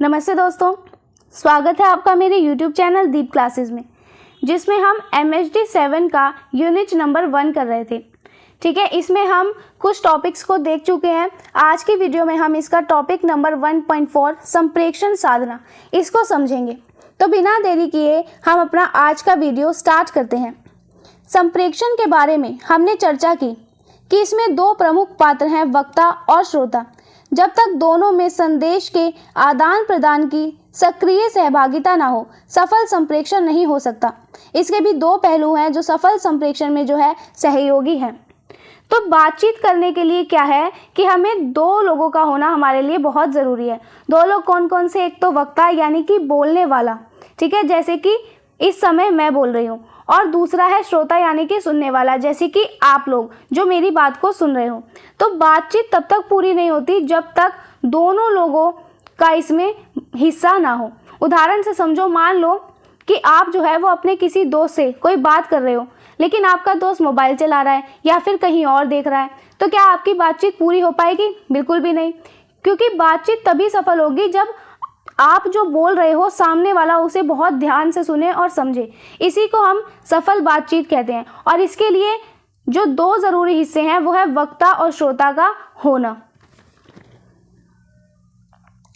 नमस्ते दोस्तों, स्वागत है आपका मेरे YouTube चैनल दीप क्लासेस में, जिसमें हम MHD 7 का यूनिट नंबर 1 कर रहे थे। ठीक है, इसमें हम कुछ टॉपिक्स को देख चुके हैं। आज की वीडियो में हम इसका टॉपिक नंबर 1.4 संप्रेक्षण साधना इसको समझेंगे। तो बिना देरी किए हम अपना आज का वीडियो स्टार्ट करते हैं। संप्रेक्षण के बारे में हमने चर्चा की कि इसमें दो प्रमुख पात्र हैं, वक्ता और श्रोता। जब तक दोनों में संदेश के आदान प्रदान की सक्रिय सहभागिता ना हो, सफल संप्रेषण नहीं हो सकता। इसके भी दो पहलू हैं जो सफल संप्रेषण में जो है सहयोगी हैं। तो बातचीत करने के लिए क्या है कि हमें दो लोगों का होना हमारे लिए बहुत ज़रूरी है। दो लोग कौन कौन से? एक तो वक्ता यानी कि बोलने वाला, ठीक है, जैसे कि इस समय मैं बोल रही हूँ, और दूसरा है श्रोता यानी कि सुनने वाला, जैसे कि आप लोग जो मेरी बात को सुन रहे हो। तो बातचीत तब तक पूरी नहीं होती जब तक दोनों लोगों का इसमें हिस्सा ना हो। उदाहरण से समझो, मान लो कि आप जो है वो अपने किसी दोस्त से कोई बात कर रहे हो, लेकिन आपका दोस्त मोबाइल चला रहा है या फिर कहीं और देख रहा है, तो क्या आपकी बातचीत पूरी हो पाएगी? बिल्कुल भी नहीं, क्योंकि बातचीत तभी सफल होगी जब आप जो बोल रहे हो सामने वाला उसे बहुत ध्यान से सुने और समझे। इसी को हम सफल बातचीत कहते हैं। और इसके लिए जो दो ज़रूरी हिस्से हैं वो है वक्ता और श्रोता का होना।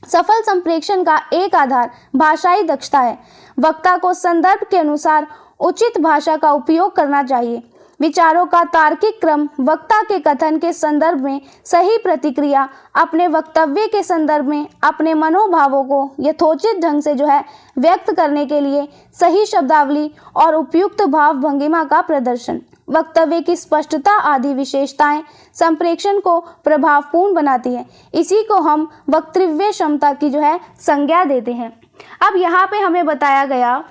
सफल संप्रेषण का एक आधार भाषाई दक्षता है। वक्ता को संदर्भ के अनुसार उचित भाषा का उपयोग करना चाहिए। विचारों का तार्किक क्रम, वक्ता के कथन के संदर्भ में सही प्रतिक्रिया, अपने वक्तव्य के संदर्भ में अपने मनोभावों को यथोचित ढंग से जो है व्यक्त करने के लिए सही शब्दावली और उपयुक्त भाव भंगिमा का प्रदर्शन, वक्तव्य की स्पष्टता आदि विशेषताएं संप्रेषण को प्रभावपूर्ण बनाती है। इसी को हम वक्तव्य क्षमता की जो है संज्ञा देते हैं। अब यहाँ पे हमें बताया गया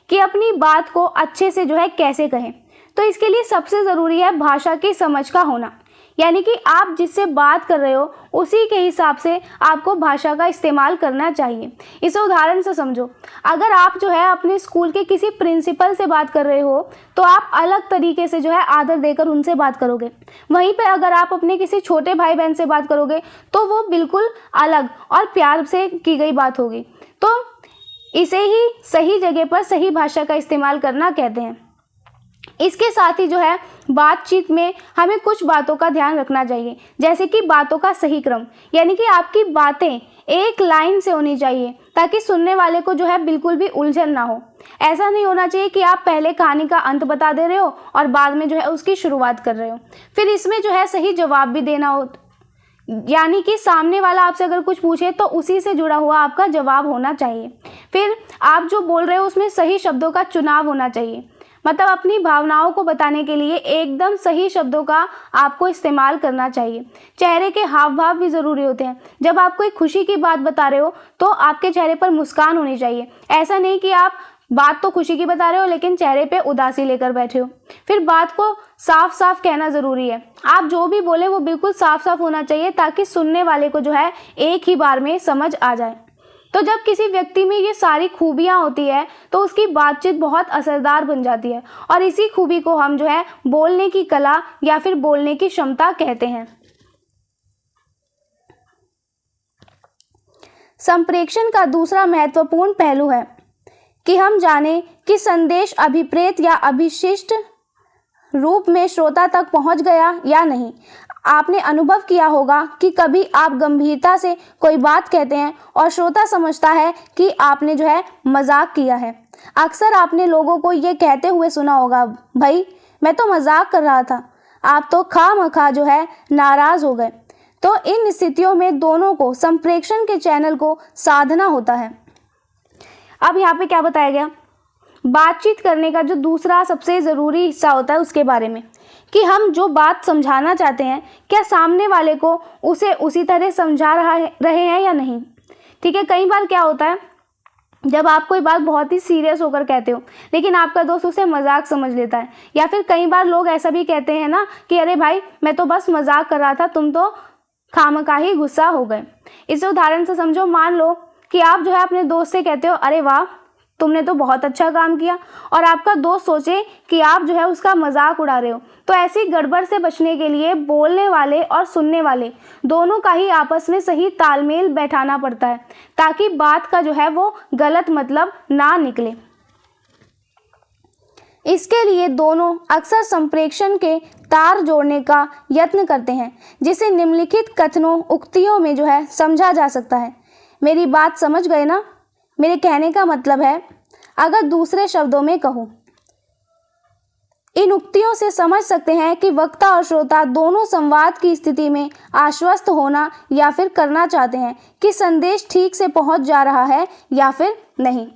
कि अपनी बात को अच्छे से जो है कैसे कहें। तो इसके लिए सबसे ज़रूरी है भाषा की समझ का होना, यानी कि आप जिससे बात कर रहे हो उसी के हिसाब से आपको भाषा का इस्तेमाल करना चाहिए। इसे उदाहरण से समझो, अगर आप जो है अपने स्कूल के किसी प्रिंसिपल से बात कर रहे हो तो आप अलग तरीके से जो है आदर देकर उनसे बात करोगे। वहीं पे अगर आप अपने किसी छोटे भाई बहन से बात करोगे तो वो बिल्कुल अलग और प्यार से की गई बात होगी। तो इसे ही सही जगह पर सही भाषा का इस्तेमाल करना कहते हैं। इसके साथ ही जो है बातचीत में हमें कुछ बातों का ध्यान रखना चाहिए, जैसे कि बातों का सही क्रम, यानी कि आपकी बातें एक लाइन से होनी चाहिए ताकि सुनने वाले को जो है बिल्कुल भी उलझन ना हो। ऐसा नहीं होना चाहिए कि आप पहले कहानी का अंत बता दे रहे हो और बाद में जो है उसकी शुरुआत कर रहे हो। फिर इसमें जो है सही जवाब भी देना हो, यानी कि सामने वाला आपसे अगर कुछ पूछे तो उसी से जुड़ा हुआ आपका जवाब होना चाहिए। फिर आप जो बोल रहे हो उसमें सही शब्दों का चुनाव होना चाहिए, मतलब अपनी भावनाओं को बताने के लिए एकदम सही शब्दों का आपको इस्तेमाल करना चाहिए। चेहरे के हाव भाव भी ज़रूरी होते हैं। जब आप कोई खुशी की बात बता रहे हो तो आपके चेहरे पर मुस्कान होनी चाहिए। ऐसा नहीं कि आप बात तो खुशी की बता रहे हो लेकिन चेहरे पे उदासी लेकर बैठे हो। फिर बात को साफ साफ कहना ज़रूरी है। आप जो भी बोले वो बिल्कुल साफ साफ होना चाहिए ताकि सुनने वाले को जो है एक ही बार में समझ आ जाए। तो जब किसी व्यक्ति में ये सारी खूबियाँ होती है तो उसकी बातचीत बहुत असरदार बन जाती है, और इसी खूबी को हम जो है बोलने की कला या फिर बोलने की क्षमता कहते हैं। संप्रेषण का दूसरा महत्वपूर्ण पहलू है कि हम जानें कि संदेश अभिप्रेत या अभिशिष्ट रूप में श्रोता तक पहुंच गया या नहीं। आपने अनुभव किया होगा कि कभी आप गंभीरता से कोई बात कहते हैं और श्रोता समझता है कि आपने जो है मजाक किया है। अक्सर आपने लोगों को ये कहते हुए सुना होगा, भाई मैं तो मजाक कर रहा था, आप तो खामखा जो है नाराज हो गए। तो इन स्थितियों में दोनों को संप्रेषण के चैनल को साधना होता है। अब यहाँ पे क्या बताया गया, बातचीत करने का जो दूसरा सबसे ज़रूरी हिस्सा होता है उसके बारे में, कि हम जो बात समझाना चाहते हैं क्या सामने वाले को उसे उसी तरह समझा रहे हैं या नहीं। ठीक है, कई बार क्या होता है जब आप कोई बात बहुत ही सीरियस होकर कहते हो लेकिन आपका दोस्त उसे मजाक समझ लेता है, या फिर कई बार लोग ऐसा भी कहते हैं ना कि अरे भाई मैं तो बस मजाक कर रहा था, तुम तो खामखा ही गुस्सा हो गए। इसे उदाहरण से समझो, मान लो कि आप जो है अपने दोस्त से कहते हो, अरे वाह तुमने तो बहुत अच्छा काम किया, और आपका दोस्त सोचे कि आप जो है उसका मजाक उड़ा रहे हो, तो ऐसी गड़बड़ से बचने के लिए बोलने वाले और सुनने वाले दोनों का ही आपस में सही तालमेल बैठाना पड़ता है, ताकि बात का जो है वो गलत मतलब ना निकले। इसके लिए दोनों अक्सर संप्रेषण के तार जोड़ने का यत्न करते हैं, जिसे निम्नलिखित कथनों उक्तियों में जो है समझा जा सकता है। मेरी बात समझ गए ना? मेरे कहने का मतलब है, अगर दूसरे शब्दों में कहूँ, इन उक्तियों से समझ सकते हैं कि वक्ता और श्रोता दोनों संवाद की स्थिति में आश्वस्त होना या फिर करना चाहते हैं कि संदेश ठीक से पहुंच जा रहा है या फिर नहीं।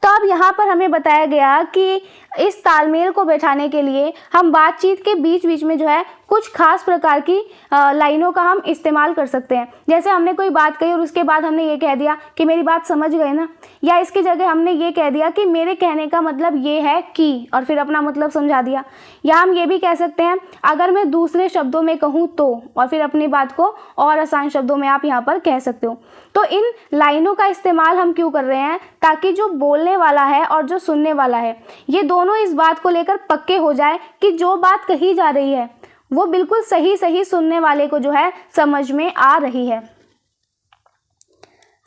तो अब यहाँ पर हमें बताया गया कि इस तालमेल को बैठाने के लिए हम बातचीत के बीच बीच में जो है कुछ खास प्रकार की लाइनों का हम इस्तेमाल कर सकते हैं। जैसे हमने कोई बात कही और उसके बाद हमने ये कह दिया कि मेरी बात समझ गए ना, या इसकी जगह हमने ये कह दिया कि मेरे कहने का मतलब ये है कि, और फिर अपना मतलब समझा दिया। या हम ये भी कह सकते हैं, अगर मैं दूसरे शब्दों में कहूँ तो, और फिर अपनी बात को और आसान शब्दों में आप यहाँ पर कह सकते हो। तो इन लाइनों का इस्तेमाल हम क्यों कर रहे हैं? ताकि जो बोलने वाला है और जो सुनने वाला है, ये दोनों इस बात को लेकर पक्के हो जाए कि जो बात कही जा रही है वो बिल्कुल सही सही सुनने वाले को जो है समझ में आ रही है।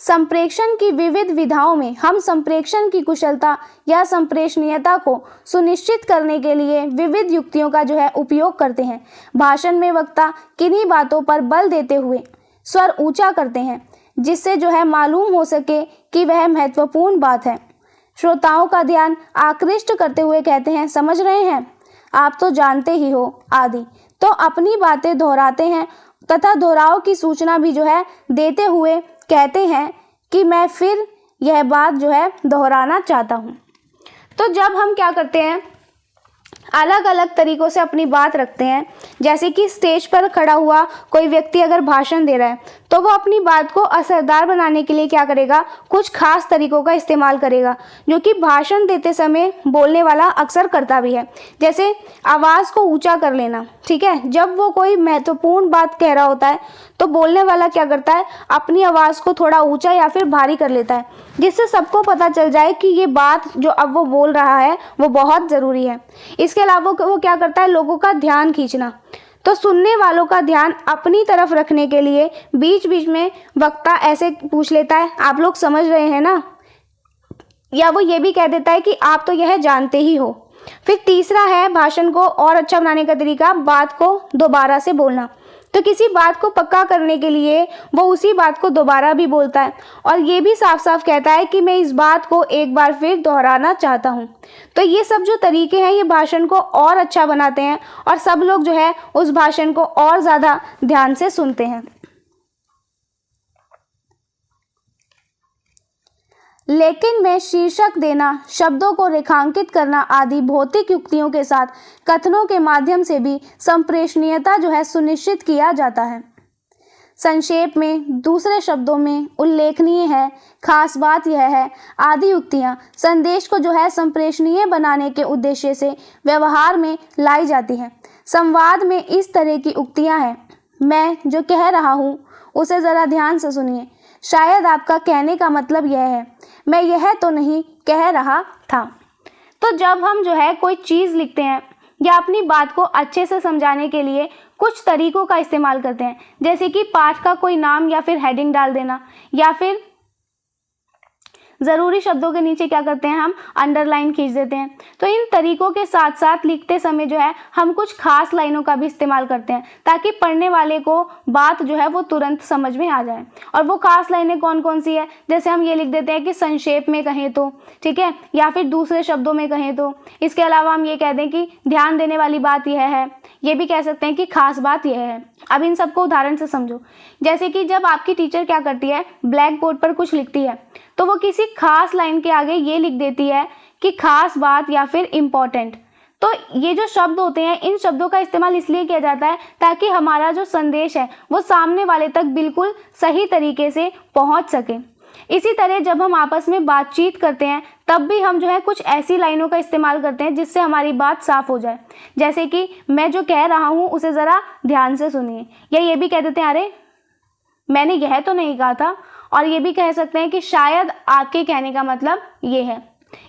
संप्रेषण की विविध विधाओं में हम संप्रेषण की कुशलता या संप्रेषणीयता को सुनिश्चित करने के लिए विविध युक्तियों का जो है उपयोग करते हैं। भाषण में वक्ता किन्हीं बातों पर बल देते हुए स्वर ऊंचा करते हैं, जिससे जो है मालूम हो सके कि वह महत्वपूर्ण बात है। श्रोताओं का ध्यान आकृष्ट करते हुए कहते हैं, समझ रहे हैं, आप तो जानते ही हो आदि। तो अपनी बातें दोहराते हैं तथा दोहराव की सूचना भी जो है देते हुए कहते हैं कि मैं फिर यह बात जो है दोहराना चाहता हूँ। तो जब हम क्या करते हैं, अलग अलग तरीकों से अपनी बात रखते हैं, जैसे कि स्टेज पर खड़ा हुआ कोई व्यक्ति अगर भाषण दे रहा है तो वो अपनी बात को असरदार बनाने के लिए क्या करेगा, कुछ खास तरीकों का इस्तेमाल करेगा, जो कि भाषण देते समय बोलने वाला अक्सर करता भी है। जैसे आवाज़ को ऊंचा कर लेना, ठीक है। जब वो कोई महत्वपूर्ण बात कह रहा होता है तो बोलने वाला क्या करता है, अपनी आवाज़ को थोड़ा ऊंचा या फिर भारी कर लेता है, जिससे सबको पता चल जाए कि ये बात जो अब वो बोल रहा है वो बहुत ज़रूरी है। इसके अलावा वो क्या करता है, लोगों का ध्यान खींचना। तो सुनने वालों का ध्यान अपनी तरफ रखने के लिए बीच बीच में वक्ता ऐसे पूछ लेता है, आप लोग समझ रहे हैं ना, या वो ये भी कह देता है कि आप तो यह जानते ही हो। फिर तीसरा है भाषण को और अच्छा बनाने का तरीका, बात को दोबारा से बोलना। तो किसी बात को पक्का करने के लिए वो उसी बात को दोबारा भी बोलता है और ये भी साफ साफ कहता है कि मैं इस बात को एक बार फिर दोहराना चाहता हूँ। तो ये सब जो तरीके हैं ये भाषण को और अच्छा बनाते हैं और सब लोग जो है उस भाषण को और ज़्यादा ध्यान से सुनते हैं। लेकिन में शीर्षक देना, शब्दों को रेखांकित करना आदि भौतिक युक्तियों के साथ कथनों के माध्यम से भी संप्रेषणीयता जो है सुनिश्चित किया जाता है। संक्षेप में, दूसरे शब्दों में, उल्लेखनीय है, खास बात यह है आदि युक्तियाँ संदेश को जो है संप्रेषणीय बनाने के उद्देश्य से व्यवहार में लाई जाती हैं। संवाद में इस तरह की उक्तियाँ हैं, मैं जो कह रहा हूँ उसे ज़रा ध्यान से सुनिए, शायद आपका कहने का मतलब यह है, मैं यह तो नहीं कह रहा था। तो जब हम जो है कोई चीज़ लिखते हैं या अपनी बात को अच्छे से समझाने के लिए कुछ तरीकों का इस्तेमाल करते हैं, जैसे कि पाठ का कोई नाम या फिर हेडिंग डाल देना, या फिर ज़रूरी शब्दों के नीचे क्या करते हैं, हम अंडरलाइन खींच देते हैं। तो इन तरीकों के साथ साथ लिखते समय जो है हम कुछ खास लाइनों का भी इस्तेमाल करते हैं, ताकि पढ़ने वाले को बात जो है वो तुरंत समझ में आ जाए। और वो खास लाइनें कौन कौन सी है, जैसे हम ये लिख देते हैं कि संक्षेप में कहें तो, ठीक है, या फिर दूसरे शब्दों में कहें तो। इसके अलावा हम ये कह दें कि ध्यान देने वाली बात यह है, ये भी कह सकते हैं कि खास बात यह है। अब इन सबको उदाहरण से समझो। जैसे कि जब आपकी टीचर क्या करती है, ब्लैक बोर्ड पर कुछ लिखती है तो वो किसी खास लाइन के आगे ये लिख देती है कि खास बात या फिर इम्पोर्टेंट। तो ये जो शब्द होते हैं, इन शब्दों का इस्तेमाल इसलिए किया जाता है ताकि हमारा जो संदेश है वो सामने वाले तक बिल्कुल सही तरीके से पहुंच सके। इसी तरह जब हम आपस में बातचीत करते हैं तब भी हम जो है कुछ ऐसी लाइनों का इस्तेमाल करते हैं जिससे हमारी बात साफ हो जाए, जैसे कि मैं जो कह रहा हूँ उसे ज़रा ध्यान से सुनिए, या ये भी कह देते हैं, अरे मैंने यह तो नहीं कहा था। और ये भी कह सकते हैं कि शायद आपके कहने का मतलब ये है।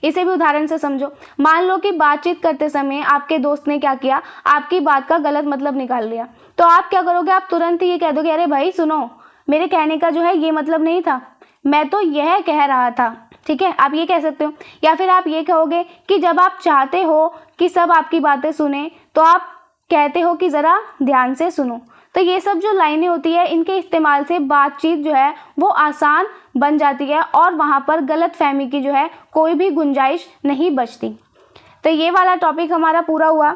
इसे भी उदाहरण से समझो। मान लो कि बातचीत करते समय आपके दोस्त ने क्या किया, आपकी बात का गलत मतलब निकाल लिया, तो आप क्या करोगे, आप तुरंत ही ये कह दोगे, अरे भाई सुनो, मेरे कहने का जो है ये मतलब नहीं था, मैं तो यह कह रहा था। ठीक है, आप ये कह सकते हो। या फिर आप ये कहोगे कि जब आप चाहते हो कि सब आपकी बातें सुने तो आप कहते हो कि ज़रा ध्यान से सुनो। तो ये सब जो लाइनें होती है, इनके इस्तेमाल से बातचीत जो है वो आसान बन जाती है और वहाँ पर गलतफहमी की जो है कोई भी गुंजाइश नहीं बचती। तो ये वाला टॉपिक हमारा पूरा हुआ।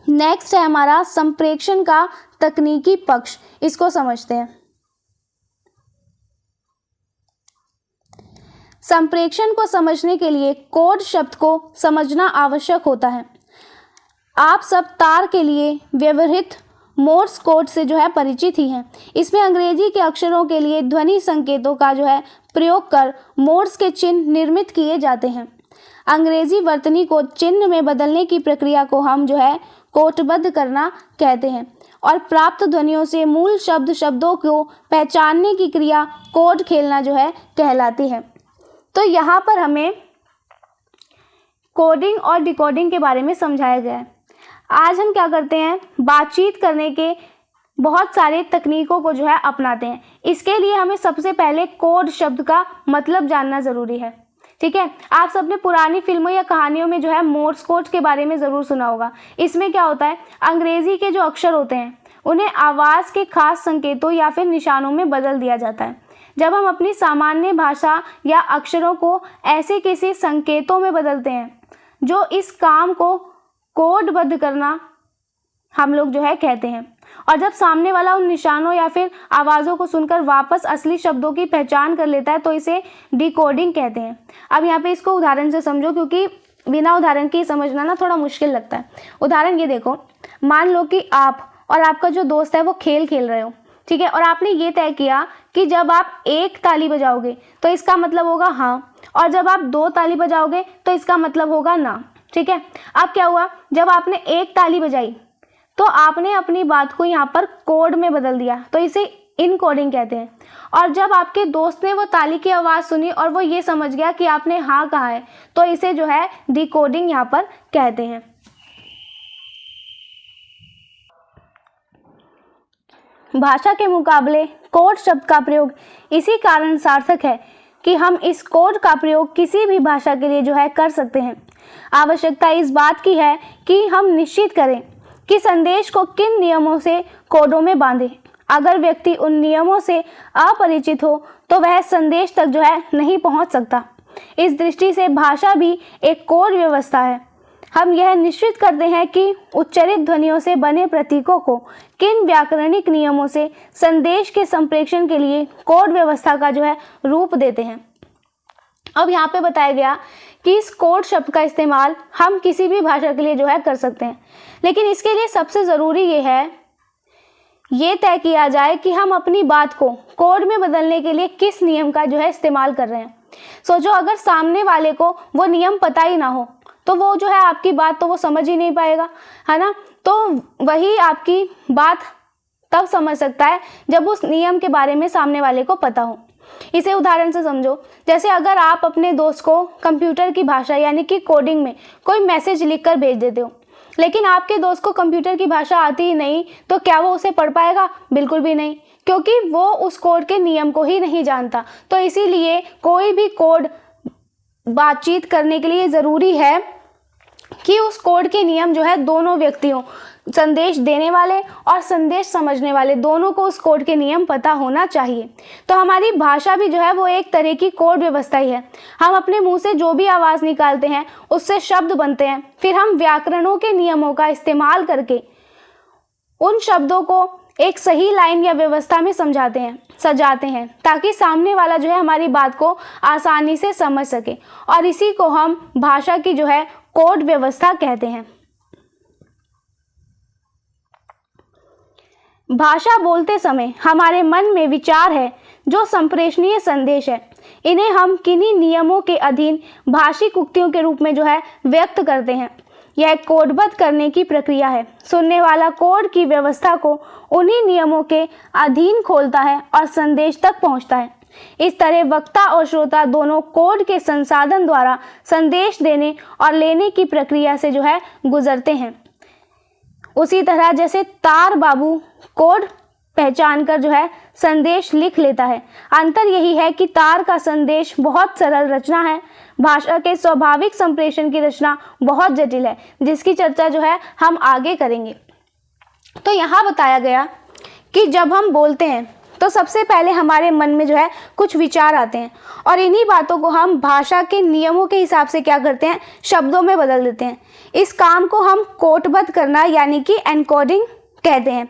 नेक्स्ट है हमारा संप्रेषण का तकनीकी पक्ष, इसको समझते हैं। संप्रेषण को समझने के लिए कोड शब्द को समझना आवश्यक होता है। आप सब तार के लिए व्यवहृत मोर्स कोड से जो है परिचित ही हैं। इसमें अंग्रेजी के अक्षरों के लिए ध्वनि संकेतों का जो है प्रयोग कर मोर्स के चिन्ह निर्मित किए जाते हैं। अंग्रेजी वर्तनी को चिन्ह में बदलने की प्रक्रिया को हम जो है कोटबद्ध करना कहते हैं और प्राप्त ध्वनियों से मूल शब्दों को पहचानने की क्रिया कोड खेलना जो है कहलाती है। तो यहाँ पर हमें कोडिंग और डिकोडिंग के बारे में समझाया गया है। आज हम क्या करते हैं, बातचीत करने के बहुत सारे तकनीकों को जो है अपनाते हैं। इसके लिए हमें सबसे पहले कोड शब्द का मतलब जानना ज़रूरी है। ठीक है, आप सबने पुरानी फिल्मों या कहानियों में जो है मोर्स कोड के बारे में ज़रूर सुना होगा। इसमें क्या होता है, अंग्रेज़ी के जो अक्षर होते हैं उन्हें आवाज़ के खास संकेतों या फिर निशानों में बदल दिया जाता है। जब हम अपनी सामान्य भाषा या अक्षरों को ऐसे किसी संकेतों में बदलते हैं जो इस काम को कोडबद्ध करना हम लोग जो है कहते हैं, और जब सामने वाला उन निशानों या फिर आवाज़ों को सुनकर वापस असली शब्दों की पहचान कर लेता है तो इसे डिकोडिंग कहते हैं। अब यहाँ पे इसको उदाहरण से समझो, क्योंकि बिना उदाहरण के समझना ना थोड़ा मुश्किल लगता है। उदाहरण ये देखो, मान लो कि आप और आपका जो दोस्त है वो खेल खेल रहे हो, ठीक है, और आपने ये तय किया कि जब आप 1 ताली बजाओगे तो इसका मतलब होगा हाँ, और जब आप 2 ताली बजाओगे तो इसका मतलब होगा ना। ठीक है, अब क्या हुआ, जब आपने 1 ताली बजाई तो आपने अपनी बात को यहाँ पर कोड में बदल दिया, तो इसे इनकोडिंग कहते हैं। और जब आपके दोस्त ने वो ताली की आवाज़ सुनी और वो ये समझ गया कि आपने हाँ कहा है तो इसे जो है डिकोडिंग यहाँ पर कहते हैं। भाषा के मुकाबले कोड शब्द का प्रयोग इसी कारण सार्थक है कि हम इस कोड का प्रयोग किसी भी भाषा के लिए जो है कर सकते हैं। आवश्यकता इस बात की है कि हम निश्चित करें कि संदेश को किन नियमों से कोडों में बांधें। अगर व्यक्ति उन नियमों से अपरिचित हो तो वह संदेश तक जो है नहीं पहुंच सकता। इस दृष्टि से भाषा भी एक कोड व्यवस्था है। हम यह निश्चित करते हैं कि उच्चारित ध्वनियों से बने प्रतीकों को किन व्याकरणिक नियमों से संदेश के संप्रेषण के लिए कोड व्यवस्था का जो है रूप देते हैं। अब यहाँ पे बताया गया कि इस कोड शब्द का इस्तेमाल हम किसी भी भाषा के लिए जो है कर सकते हैं, लेकिन इसके लिए सबसे ज़रूरी ये है ये तय किया जाए कि हम अपनी बात को कोड में बदलने के लिए किस नियम का जो है इस्तेमाल कर रहे हैं। सोचो, अगर सामने वाले को वो नियम पता ही ना हो तो वो जो है आपकी बात तो वो समझ ही नहीं पाएगा, है ना। तो वही आपकी बात तब समझ सकता है जब उस नियम के बारे में सामने वाले को पता हो। इसे उदाहरण से समझो, जैसे अगर आप अपने दोस्त को कंप्यूटर की भाषा यानी कि कोडिंग में कोई मैसेज लिखकर भेज देते हो, लेकिन आपके दोस्त को कंप्यूटर की भाषा आती ही नहीं, तो क्या वो उसे पढ़ पाएगा? बिल्कुल भी नहीं, क्योंकि वो उस कोड के नियम को ही नहीं जानता। तो इसीलिए कोई भी कोड बातचीत करने के लिए ज़रूरी है कि उस कोड के नियम जो है दोनों व्यक्तियों, संदेश देने वाले और संदेश समझने वाले, दोनों को उस कोड के नियम पता होना चाहिए। तो हमारी भाषा भी जो है वो एक तरह की कोड व्यवस्था ही है। हम अपने मुंह से जो भी आवाज़ निकालते हैं उससे शब्द बनते हैं, फिर हम व्याकरणों के नियमों का इस्तेमाल करके उन शब्दों को एक सही लाइन या व्यवस्था में सजाते हैं ताकि सामने वाला जो है हमारी बात को आसानी से समझ सके, और इसी को हम भाषा की जो है कोड व्यवस्था कहते हैं। भाषा बोलते समय हमारे मन में विचार है जो संप्रेषणीय संदेश है। इन्हें हम किन्हीं नियमों के अधीन भाषिक उक्तियों के रूप में जो है व्यक्त करते हैं। यह कोडबद्ध करने की प्रक्रिया है। सुनने वाला कोड की व्यवस्था को उन्हीं नियमों के अधीन खोलता है और संदेश तक पहुंचता है। इस तरह वक्ता और श्रोता दोनों कोड के संसाधन द्वारा संदेश देने और लेने की प्रक्रिया से जो है गुजरते हैं। उसी तरह जैसे तार बाबू कोड पहचान कर जो है संदेश लिख लेता है। अंतर यही है कि तार का संदेश बहुत सरल रचना है, भाषा के स्वाभाविक संप्रेषण की रचना बहुत जटिल है, जिसकी चर्चा जो है हम आगे करेंगे। तो यहाँ बताया गया कि जब हम बोलते हैं तो सबसे पहले हमारे मन में जो है कुछ विचार आते हैं और इन्हीं बातों को हम भाषा के नियमों के हिसाब से क्या करते हैं, शब्दों में बदल देते हैं। इस काम को हम कोटबद्ध करना यानी कि एनकोडिंग कहते हैं।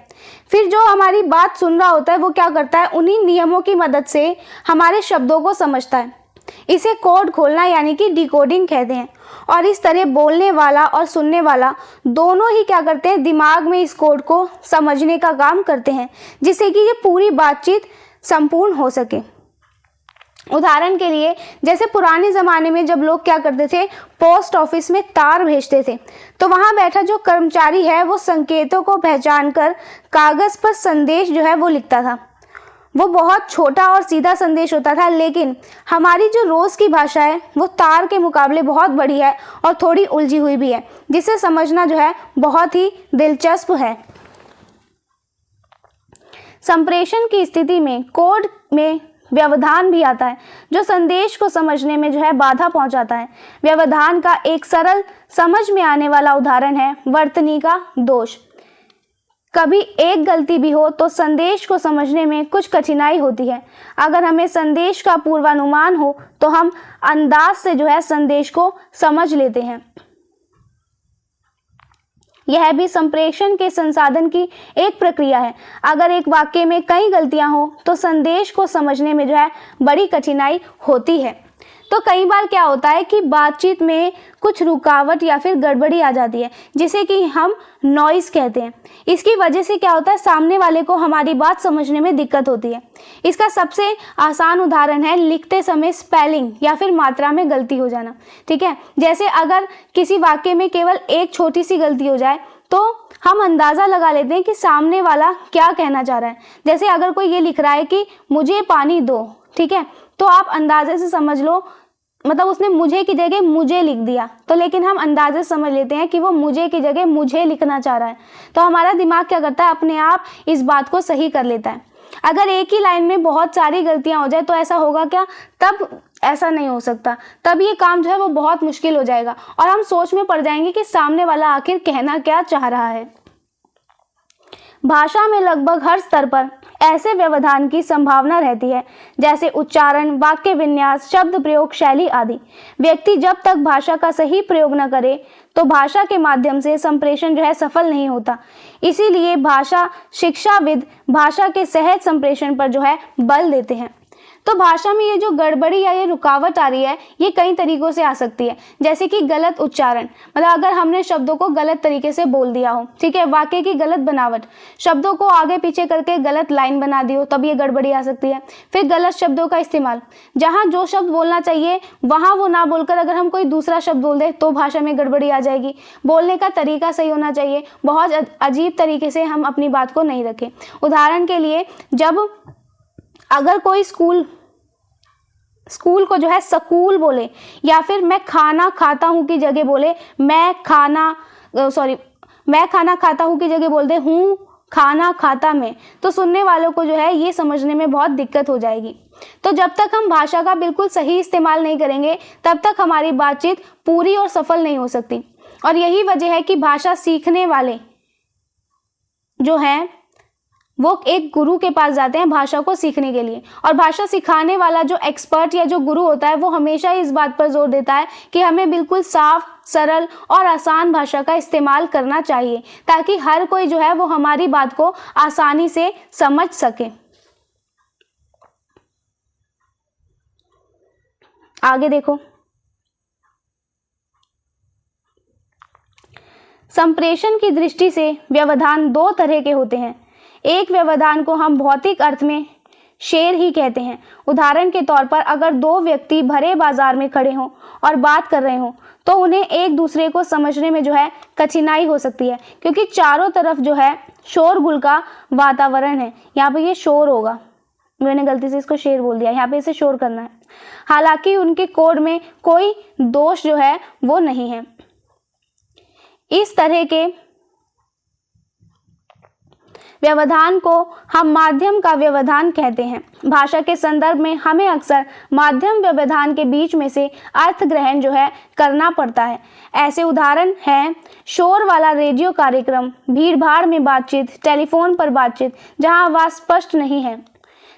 फिर जो हमारी बात सुन रहा होता है वो क्या करता है, उन्हीं नियमों की मदद से हमारे शब्दों को समझता है। इसे कोड खोलना यानी कि डिकोडिंग कहते हैं। और इस तरह बोलने वाला और सुनने वाला दोनों ही क्या करते हैं, दिमाग में इस कोड को समझने का काम करते हैं, जिससे कि ये पूरी बातचीत संपूर्ण हो सके। उदाहरण के लिए जैसे पुराने ज़माने में जब लोग क्या करते थे, पोस्ट ऑफिस में तार भेजते थे, तो वहाँ बैठा जो कर्मचारी है वो संकेतों को पहचान कर कागज़ पर संदेश जो है वो लिखता था। वो बहुत छोटा और सीधा संदेश होता था, लेकिन हमारी जो रोज़ की भाषा है वो तार के मुकाबले बहुत बड़ी है और थोड़ी उलझी हुई भी है, जिसे समझना जो है बहुत ही दिलचस्प है। संप्रेषण की स्थिति में कोड में व्यवधान भी आता है, जो संदेश को समझने में जो है बाधा पहुंचाता है। व्यवधान का एक सरल समझ में आने वाला उदाहरण है वर्तनी का दोष। कभी एक गलती भी हो तो संदेश को समझने में कुछ कठिनाई होती है। अगर हमें संदेश का पूर्वानुमान हो तो हम अंदाज से जो है संदेश को समझ लेते हैं। यह भी संप्रेषण के संसाधन की एक प्रक्रिया है। अगर एक वाक्य में कई गलतियां हो तो संदेश को समझने में जो है बड़ी कठिनाई होती है। तो कई बार क्या होता है कि बातचीत में कुछ रुकावट या फिर गड़बड़ी आ जाती है, जिसे कि हम नॉइज़ कहते हैं। इसकी वजह से क्या होता है, सामने वाले को हमारी बात समझने में दिक्कत होती है। इसका सबसे आसान उदाहरण है लिखते समय स्पेलिंग या फिर मात्रा में गलती हो जाना। ठीक है, जैसे अगर किसी वाक्य में केवल एक छोटी सी गलती हो जाए तो हम अंदाज़ा लगा लेते हैं कि सामने वाला क्या कहना चाह रहा है। जैसे अगर कोई ये लिख रहा है कि मुझे पानी दो, ठीक है, तो आप अंदाजे से समझ लो, मतलब उसने मुझे की जगह मुझे लिख दिया, तो लेकिन हम अंदाजे से समझ लेते हैं कि वो मुझे की जगह मुझे लिखना चाह रहा है। तो हमारा दिमाग क्या करता है, अपने आप इस बात को सही कर लेता है। अगर एक ही लाइन में बहुत सारी गलतियां हो जाए तो ऐसा होगा क्या, तब ऐसा नहीं हो सकता, तब ये काम जो है वो बहुत मुश्किल हो जाएगा और हम सोच में पड़ जाएंगे कि सामने वाला आखिर कहना क्या चाह रहा है। भाषा में लगभग हर स्तर पर ऐसे व्यवधान की संभावना रहती है, जैसे उच्चारण, वाक्य विन्यास, शब्द प्रयोग शैली आदि। व्यक्ति जब तक भाषा का सही प्रयोग न करे तो भाषा के माध्यम से संप्रेषण जो है सफल नहीं होता। इसीलिए भाषा शिक्षाविद भाषा के सहज संप्रेषण पर जो है बल देते हैं। तो भाषा में ये जो गड़बड़ी या ये रुकावट आ रही है, ये कई तरीकों से आ सकती है, जैसे कि गलत उच्चारण, मतलब अगर हमने शब्दों को गलत तरीके से बोल दिया हो, ठीक है, वाक्य की गलत बनावट, शब्दों को आगे पीछे करके गलत लाइन बना दी हो, तब ये गड़बड़ी आ सकती है। फिर गलत शब्दों का इस्तेमाल, जहाँ जो शब्द बोलना चाहिए वहाँ वो ना बोलकर अगर हम कोई दूसरा शब्द बोल दे तो भाषा में गड़बड़ी आ जाएगी। बोलने का तरीका सही होना चाहिए, बहुत अजीब तरीके से हम अपनी बात को नहीं रखें। उदाहरण के लिए, जब अगर कोई स्कूल को जो है स्कूल बोले, या फिर मैं खाना खाता हूँ की जगह बोले मैं खाना खाता हूँ की जगह बोल दे हूँ खाना खाता मैं, तो सुनने वालों को जो है ये समझने में बहुत दिक्कत हो जाएगी। तो जब तक हम भाषा का बिल्कुल सही इस्तेमाल नहीं करेंगे तब तक हमारी बातचीत पूरी और सफल नहीं हो सकती। और यही वजह है कि भाषा सीखने वाले जो हैं वो एक गुरु के पास जाते हैं भाषा को सीखने के लिए, और भाषा सिखाने वाला जो एक्सपर्ट या जो गुरु होता है वो हमेशा इस बात पर जोर देता है कि हमें बिल्कुल साफ, सरल और आसान भाषा का इस्तेमाल करना चाहिए, ताकि हर कोई जो है वो हमारी बात को आसानी से समझ सके। आगे देखो, संप्रेषण की दृष्टि से व्यवधान दो तरह के होते हैं। एक व्यवधान को हम भौतिक अर्थ में शेर ही कहते हैं। उदाहरण के तौर पर अगर दो व्यक्ति भरे बाजार में खड़े हों और बात कर रहे हों तो उन्हें एक दूसरे को समझने में जो है कठिनाई हो सकती है, क्योंकि चारों तरफ जो है शोरगुल का वातावरण है। यहाँ पे ये शोर होगा, मैंने गलती से इसको शेर बोल दिया, यहाँ पे इसे शोर करना है। हालांकि उनके कोड में कोई दोष जो है वो नहीं है। इस तरह के व्यवधान को हम माध्यम का व्यवधान कहते हैं। भाषा के संदर्भ में हमें अक्सर माध्यम व्यवधान के बीच में से अर्थ ग्रहण जो है करना पड़ता है। ऐसे उदाहरण हैं शोर वाला रेडियो कार्यक्रम, भीड़ भाड़ में बातचीत, टेलीफोन पर बातचीत जहां आवाज स्पष्ट नहीं है,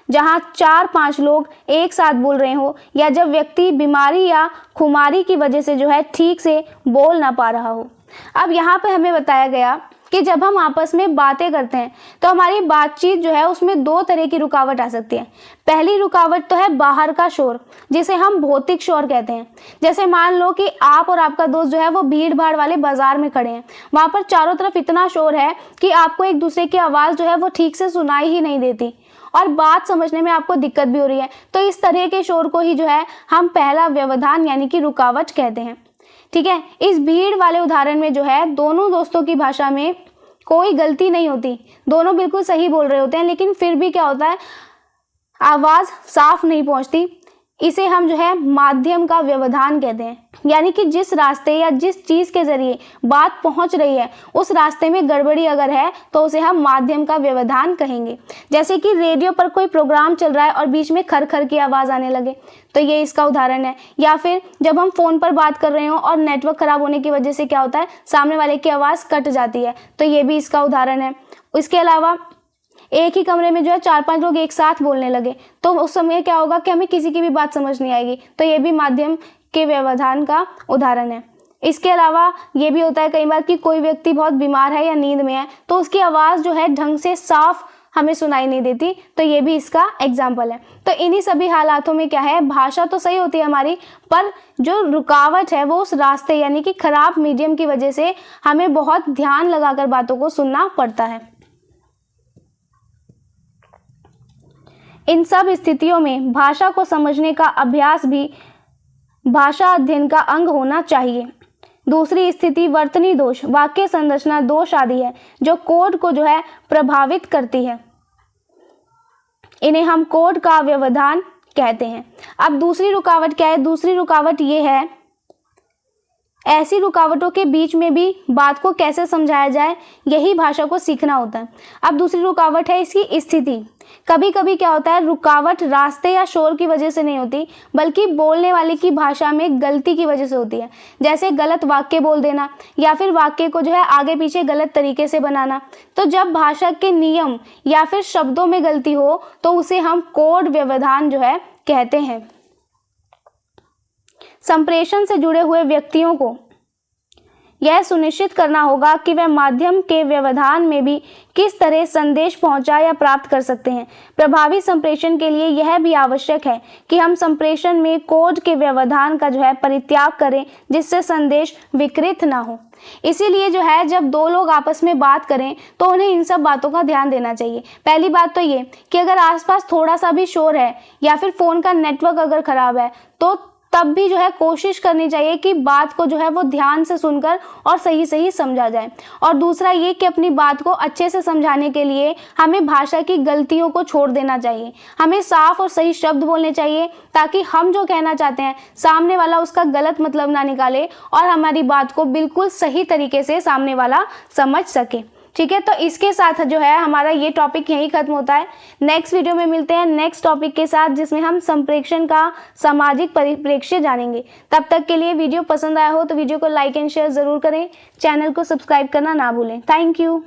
जहां 4-5 लोग एक साथ बोल रहे हो, या जब व्यक्ति बीमारी या खुमारी की वजह से जो है ठीक से बोल ना पा रहा हो। अब यहाँ पे हमें बताया गया कि जब हम आपस में बातें करते हैं तो हमारी बातचीत जो है उसमें 2 तरह की रुकावट आ सकती है। पहली रुकावट तो है बाहर का शोर, जिसे हम भौतिक शोर कहते हैं। जैसे मान लो कि आप और आपका दोस्त जो है वो भीड़ भाड़ वाले बाजार में खड़े हैं, वहां पर चारों तरफ इतना शोर है कि आपको एक दूसरे की आवाज़ जो है वो ठीक से सुनाई ही नहीं देती और बात समझने में आपको दिक्कत भी हो रही है। तो इस तरह के शोर को ही जो है हम पहला व्यवधान यानी कि रुकावट कहते हैं। ठीक है, इस भीड़ वाले उदाहरण में जो है दोनों दोस्तों की भाषा में कोई गलती नहीं होती, दोनों बिल्कुल सही बोल रहे होते हैं, लेकिन फिर भी क्या होता है, आवाज़ साफ नहीं पहुंचती। इसे हम जो है माध्यम का व्यवधान कहते हैं, यानी कि जिस रास्ते या जिस चीज़ के जरिए बात पहुंच रही है उस रास्ते में गड़बड़ी अगर है तो उसे हम माध्यम का व्यवधान कहेंगे। जैसे कि रेडियो पर कोई प्रोग्राम चल रहा है और बीच में खर खर की आवाज़ आने लगे, तो ये इसका उदाहरण है। या फिर जब हम फ़ोन पर बात कर रहे हो और नेटवर्क ख़राब होने की वजह से क्या होता है, सामने वाले की आवाज़ कट जाती है, तो ये भी इसका उदाहरण है। इसके अलावा एक ही कमरे में जो है 4-5 लोग एक साथ बोलने लगे, तो उस समय क्या होगा कि हमें किसी की भी बात समझ नहीं आएगी, तो ये भी माध्यम के व्यवधान का उदाहरण है। इसके अलावा ये भी होता है कई बार कि कोई व्यक्ति बहुत बीमार है या नींद में है, तो उसकी आवाज़ जो है ढंग से साफ हमें सुनाई नहीं देती, तो ये भी इसका एग्जाम्पल है। तो इन्हीं सभी हालातों में क्या है, भाषा तो सही होती है हमारी, पर जो रुकावट है वो उस रास्ते यानी कि खराब मीडियम की वजह से हमें बहुत ध्यान लगाकर बातों को सुनना पड़ता है। इन सब स्थितियों में भाषा को समझने का अभ्यास भी भाषा अध्ययन का अंग होना चाहिए। दूसरी स्थिति वर्तनी दोष, वाक्य संरचना दोष आदि है जो कोड को जो है प्रभावित करती है। इन्हें हम कोड का व्यवधान कहते हैं। अब दूसरी रुकावट क्या है, दूसरी रुकावट ये है, ऐसी रुकावटों के बीच में भी बात को कैसे समझाया जाए, यही भाषा को सीखना होता है। अब दूसरी रुकावट है इसकी स्थिति। कभी कभी क्या होता है, रुकावट रास्ते या शोर की वजह से नहीं होती, बल्कि बोलने वाले की भाषा में गलती की वजह से होती है। जैसे गलत वाक्य बोल देना या फिर वाक्य को जो है आगे पीछे गलत तरीके से बनाना। तो जब भाषा के नियम या फिर शब्दों में गलती हो तो उसे हम कोड व्यवधान जो है कहते हैं। संप्रेषण से जुड़े हुए व्यक्तियों को यह सुनिश्चित करना होगा कि वह माध्यम के व्यवधान में भी किस तरह संदेश पहुंचा या प्राप्त कर सकते हैं। प्रभावी संप्रेषण के लिए यह भी आवश्यक है कि हम संप्रेषण में कोड के व्यवधान का जो है परित्याग करें, जिससे संदेश विकृत ना हो। इसीलिए जो है जब 2 लोग आपस में बात करें तो उन्हें इन सब बातों का ध्यान देना चाहिए। पहली बात तो ये कि अगर आसपास थोड़ा सा भी शोर है या फिर फ़ोन का नेटवर्क अगर ख़राब है तो तब भी जो है कोशिश करनी चाहिए कि बात को जो है वो ध्यान से सुनकर और सही सही समझा जाए। और दूसरा ये कि अपनी बात को अच्छे से समझाने के लिए हमें भाषा की गलतियों को छोड़ देना चाहिए। हमें साफ और सही शब्द बोलने चाहिए ताकि हम जो कहना चाहते हैं सामने वाला उसका गलत मतलब ना निकाले और हमारी बात को बिल्कुल सही तरीके से सामने वाला समझ सके। ठीक है, तो इसके साथ जो है हमारा ये टॉपिक यहीं खत्म होता है। नेक्स्ट वीडियो में मिलते हैं नेक्स्ट टॉपिक के साथ, जिसमें हम संप्रेषण का सामाजिक परिप्रेक्ष्य जानेंगे। तब तक के लिए वीडियो पसंद आया हो तो वीडियो को लाइक एंड शेयर ज़रूर करें, चैनल को सब्सक्राइब करना ना भूलें। Thank you.